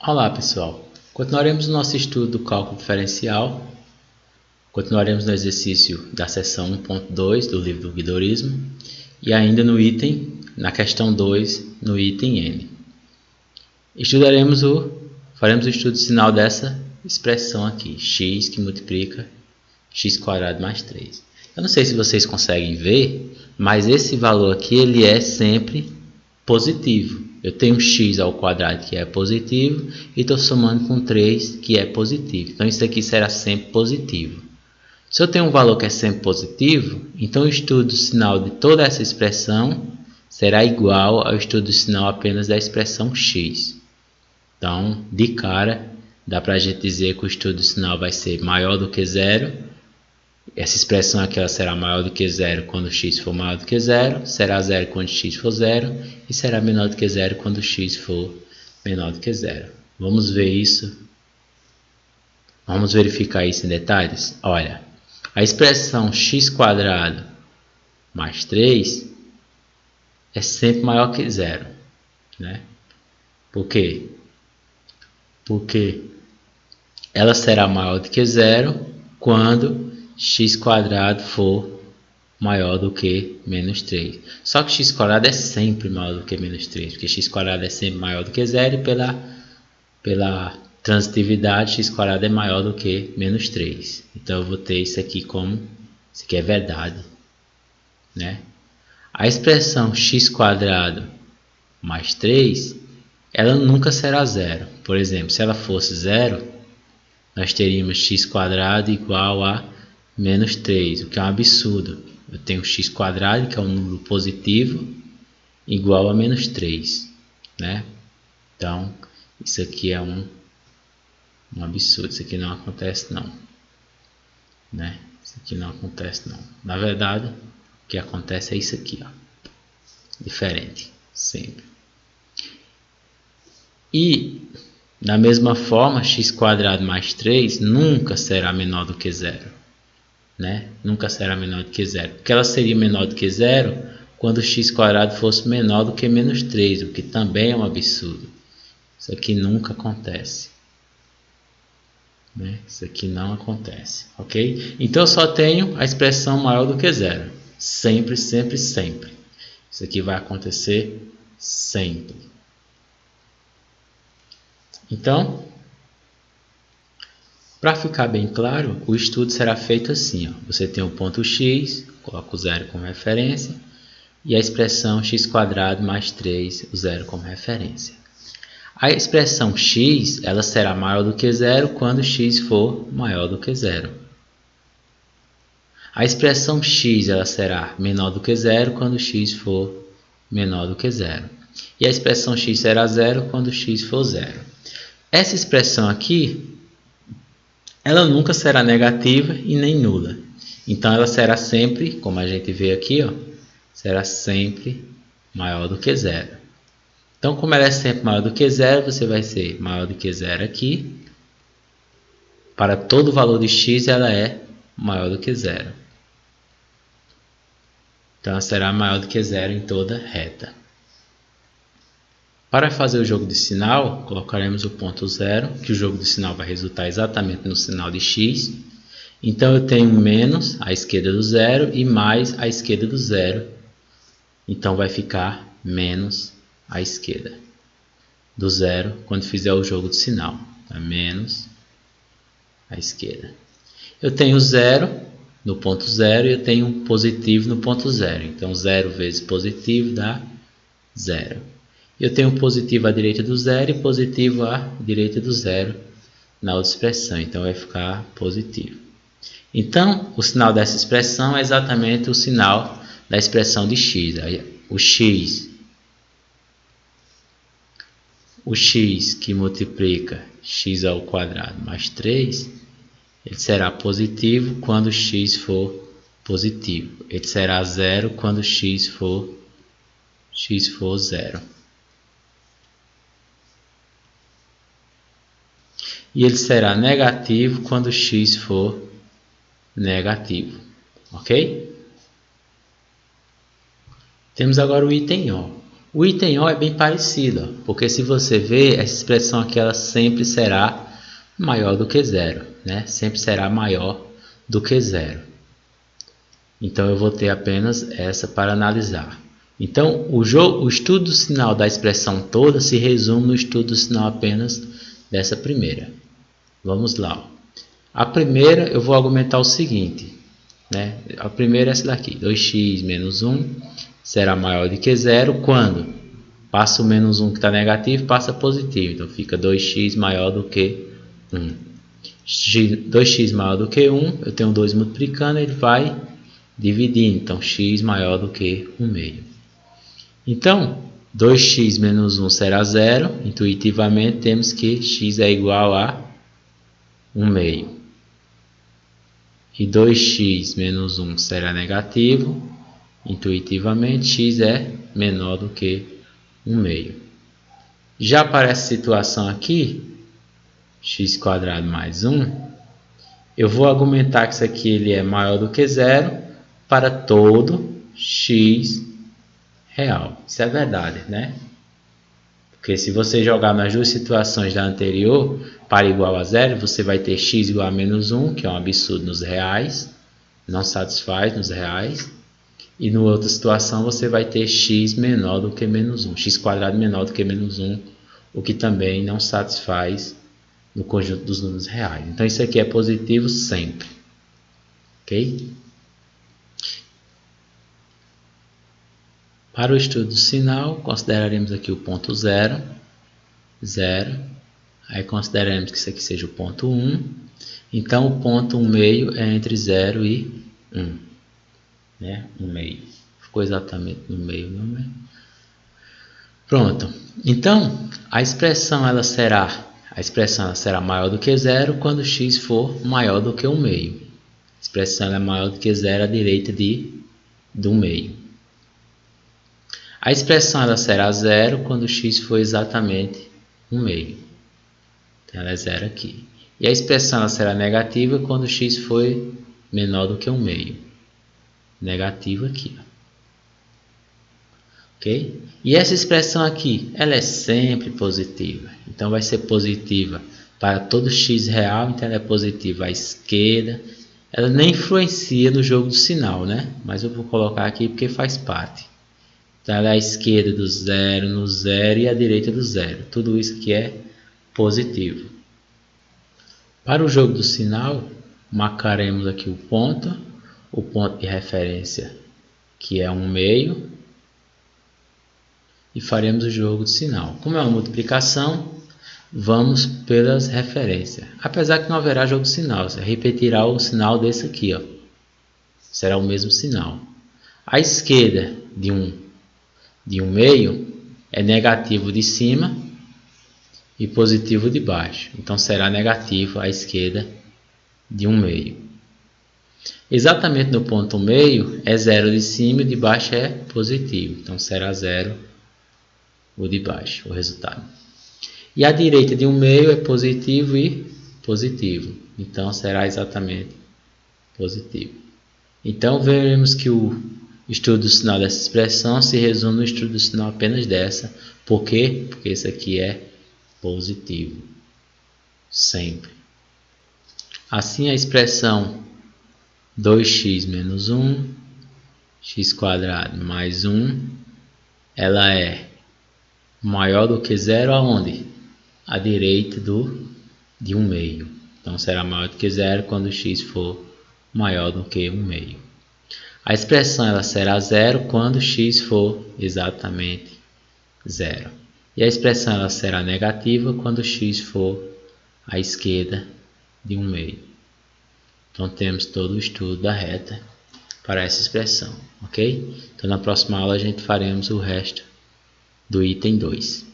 Olá pessoal, continuaremos o nosso estudo do cálculo diferencial, continuaremos no exercício da seção 1.2 do livro do Guidorismo e ainda na questão 2, no item N. Faremos o estudo sinal dessa expressão aqui, x que multiplica x² mais 3. Eu não sei se vocês conseguem ver, mas esse valor aqui ele é sempre positivo. Eu tenho x² que é positivo e estou somando com 3 que é positivo. Então isso aqui será sempre positivo. Se eu tenho um valor que é sempre positivo, então o estudo do sinal de toda essa expressão será igual ao estudo do sinal apenas da expressão x. Então, de cara, dá para a gente dizer que o estudo do sinal vai ser maior do que zero. Essa expressão aqui ela será maior do que zero quando x for maior do que zero, será zero quando x for zero e será menor do que zero quando x for menor do que zero. Vamos ver isso. Vamos verificar isso em detalhes? Olha, a expressão x² mais 3 é sempre maior que zero, né? Por quê? Porque ela será maior do que zero quando x² for maior do que menos 3. Só que x² é sempre maior do que menos 3, porque x² é sempre maior do que zero e pela transitividade x² é maior do que menos 3. Então eu vou ter isso aqui como, isso aqui é verdade, né? A expressão x² mais 3, ela nunca será zero. Por exemplo, se ela fosse zero, nós teríamos x² igual a menos 3, o que é um absurdo. Eu tenho x², que é um número positivo, igual a menos 3, né? Então, isso aqui é um absurdo. Isso aqui não acontece não, né? Isso aqui não acontece não. Na verdade, o que acontece é isso aqui, ó. Diferente, sempre. E, da mesma forma, x² mais 3 nunca será menor do que zero. Né? Nunca será menor do que zero, porque ela seria menor do que zero quando x² fosse menor do que menos 3, o que também é um absurdo. Isso aqui nunca acontece, né? Isso aqui não acontece, ok? Então eu só tenho a expressão maior do que zero, sempre, sempre, sempre. Isso aqui vai acontecer sempre. Então, para ficar bem claro, o estudo será feito assim, ó. Você tem o ponto x, coloca o zero como referência, e a expressão x² mais 3, o zero como referência. A expressão x ela será maior do que zero quando x for maior do que zero. A expressão x ela será menor do que zero quando x for menor do que zero. E a expressão x será zero quando x for zero. Essa expressão aqui, ela nunca será negativa e nem nula. Então ela será sempre, como a gente vê aqui, ó, será sempre maior do que zero. Então, como ela é sempre maior do que zero, você vai ser maior do que zero aqui. Para todo valor de x, ela é maior do que zero. Então, ela será maior do que zero em toda reta. Para fazer o jogo de sinal, colocaremos o ponto zero, que o jogo de sinal vai resultar exatamente no sinal de x. Então, eu tenho menos à esquerda do zero e mais à esquerda do zero. Então, vai ficar menos à esquerda do zero quando fizer o jogo de sinal. Tá? Menos à esquerda. Eu tenho zero no ponto zero e eu tenho um positivo no ponto zero. Então, 0 vezes positivo dá 0. Eu tenho positivo à direita do zero e positivo à direita do zero na outra expressão. Então, vai ficar positivo. Então, o sinal dessa expressão é exatamente o sinal da expressão de x. O x que multiplica x² mais 3, ele será positivo quando x for positivo. Ele será zero quando x for zero. E ele será negativo quando x for negativo. Ok? Temos agora o item O. O item O é bem parecido, ó, porque se você ver, essa expressão aqui ela sempre será maior do que zero, né? Sempre será maior do que zero. Então eu vou ter apenas essa para analisar. Então o estudo do sinal da expressão toda se resume no estudo do sinal apenas dessa primeira. Vamos lá. Ó. A primeira eu vou argumentar o seguinte, né? A primeira é essa daqui, 2x menos 1 será maior do que zero quando passa o menos 1 que está negativo, passa positivo. Então fica 2x maior do que 1. 2x maior do que 1, eu tenho 2 multiplicando, ele vai dividindo. Então x maior do que 1 meio. Então 2x menos 1 será 0. Intuitivamente temos que x é igual a 1 meio. E 2x menos 1 será negativo. Intuitivamente x é menor do que 1 meio. Já para essa situação aqui, x² mais 1, eu vou argumentar que isso aqui ele é maior do que zero para todo x real. Isso é verdade, né? Porque se você jogar nas duas situações da anterior, para igual a zero, você vai ter x igual a menos 1, que é um absurdo nos reais, não satisfaz nos reais. E na outra situação você vai ter x menor do que menos 1, x² menor do que menos 1, o que também não satisfaz no conjunto dos números reais. Então isso aqui é positivo sempre. Ok? Para o estudo do sinal, consideraremos aqui o ponto 0, 0. Aí consideraremos que isso aqui seja o ponto 1. Então o ponto 1 meio é entre 0 e 1. Né? 1 meio. Ficou exatamente no meio, não é? Pronto. Então a expressão ela será maior do que zero quando x for maior do que 1 meio. A expressão é maior do que zero à direita de 1 meio. A expressão ela será zero quando x for exatamente 1 meio. Então ela é zero aqui. E a expressão ela será negativa quando x for menor do que 1 meio. Negativo aqui. Ó. Ok? E essa expressão aqui, ela é sempre positiva. Então vai ser positiva para todo x real, então ela é positiva à esquerda. Ela nem influencia no jogo do sinal, né? Mas eu vou colocar aqui porque faz parte. Então ela é à esquerda do zero, no zero e à direita do zero. Tudo isso aqui é positivo. Para o jogo do sinal, marcaremos aqui o ponto de referência que é 1 meio. E faremos o jogo de sinal. Como é uma multiplicação, vamos pelas referências. Apesar que não haverá jogo de sinal, você repetirá o sinal desse aqui. Ó. Será o mesmo sinal. A esquerda de 1 meio é negativo de cima e positivo de baixo. Então será negativo a esquerda de 1 meio. Exatamente no ponto 1 meio é 0 de cima e de baixo é positivo. Então será 0 o de baixo, o resultado. E a direita de 1 meio é positivo e positivo. Então será exatamente positivo. Então veremos que o estudo do sinal dessa expressão se resume no estudo do sinal apenas dessa. Por quê? Porque esse aqui é positivo. Sempre. Assim a expressão 2x menos 1, x² mais 1, ela é maior do que zero aonde? À direita de 1 meio. Então será maior do que zero quando x for maior do que 1 meio. A expressão ela será zero quando x for exatamente zero. E a expressão ela será negativa quando x for à esquerda de 1 meio. Então temos todo o estudo da reta para essa expressão, ok? Então na próxima aula a gente faremos o resto do item 2.